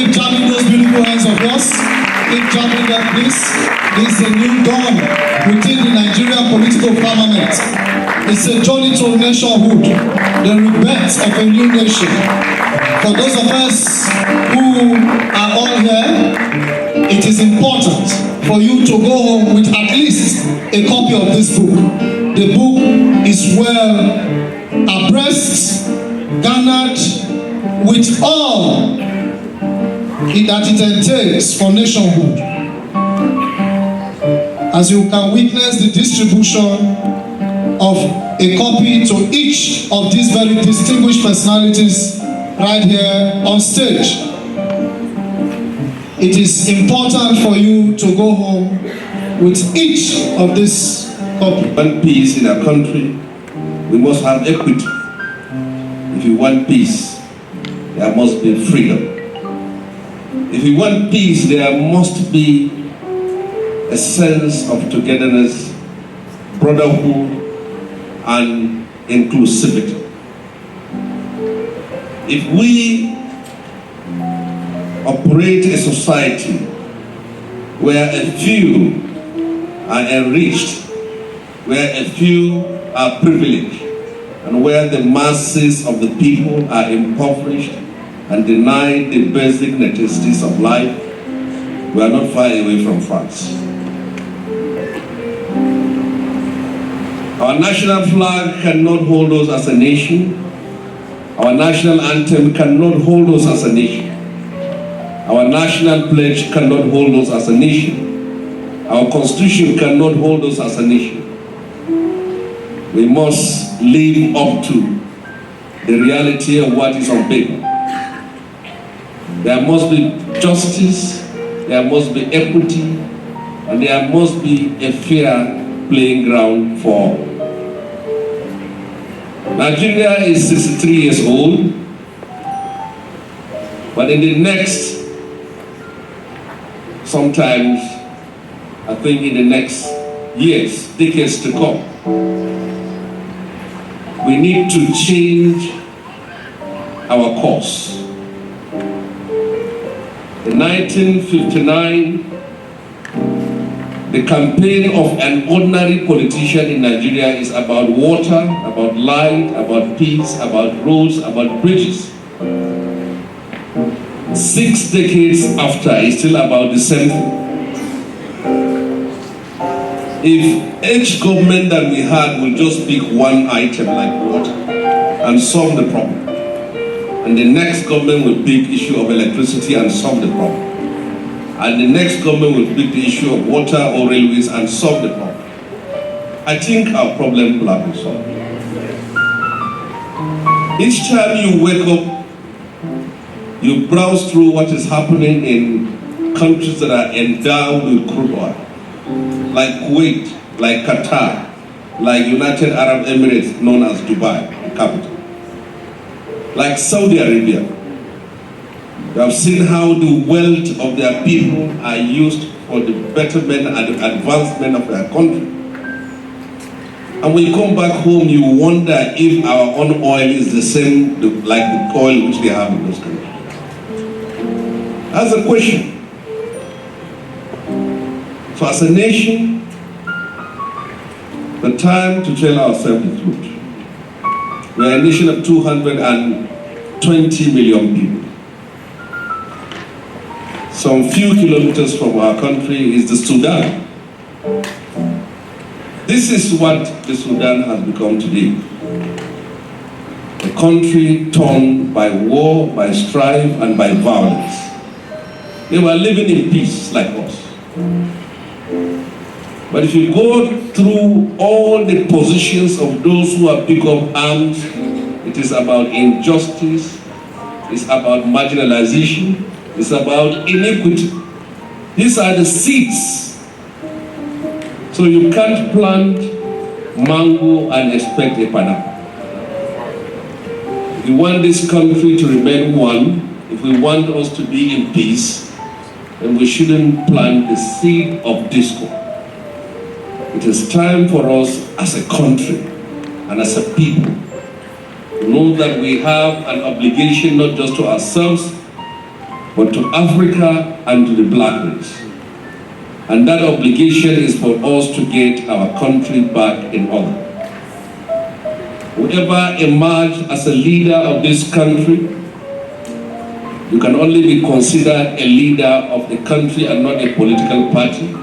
Keep jamming those beautiful hands of yours. Keep jamming them, please. This is a new dawn within the Nigerian political firmament. It's a journey to nationhood, the rebirth of a new nation. For those of us who are all here, it is important for you to go home with at least a copy of this book. The book is well abreast, garnered with all that it entails for nationhood. As you can witness the distribution of a copy to each of these very distinguished personalities right here on stage. It is important for you to go home with each of this copy. Want peace in our country, we must have equity. If you want peace, there must be freedom. If you want peace, there must be a sense of togetherness, brotherhood, and inclusivity. If we operate a society where a few are enriched, where a few are privileged, and where the masses of the people are impoverished and denied the basic necessities of life, we are not far away from France. Our national flag cannot hold us as a nation. Our national anthem cannot hold us as a nation. Our national pledge cannot hold us as a nation. Our constitution cannot hold us as a nation. We must live up to the reality of what is on paper. There must be justice, there must be equity, and there must be a fair playing ground for all. Nigeria is 63 years old, but in the next, sometimes, I think in the next years, decades to come, we need to change our course. In 1959, the campaign of an ordinary politician in Nigeria is about water, about light, about peace, about roads, about bridges. 6 decades after, it's still about the same thing. If each government that we had will just pick one item like water and solve the problem, and the next government will pick the issue of electricity and solve the problem, and the next government will pick the issue of water or railways and solve the problem, I think our problem will have been solved. Each time you wake up, you browse through what is happening in countries that are endowed with crude oil, like Kuwait, like Qatar, like United Arab Emirates, known as Dubai, the capital, like Saudi Arabia. We have seen how the wealth of their people are used for the betterment and advancement of their country. And when you come back home, you wonder if our own oil is the same like the oil which they have in those countries. That's a question. So as a nation, the time to tell ourselves the truth. We are a nation of 220 million people. Some few kilometers from our country is the Sudan. This is what the Sudan has become today. A country torn by war, by strife, and by violence. They were living in peace like us. But if you go through all the positions of those who have picked up arms, it is about injustice, it's about marginalization, it's about inequity. These are the seeds. So you can't plant mango and expect a pineapple. If we want this country to remain one, if we want us to be in peace, then we shouldn't plant the seed of discord. It is time for us as a country and as a people to know that we have an obligation not just to ourselves, but to Africa and to the black race. And that obligation is for us to get our country back in order. Whoever emerged as a leader of this country, you can only be considered a leader of the country and not a political party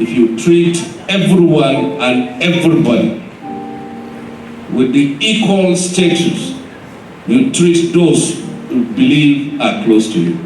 if you treat everyone and everybody with the equal status you treat those who believe are close to you.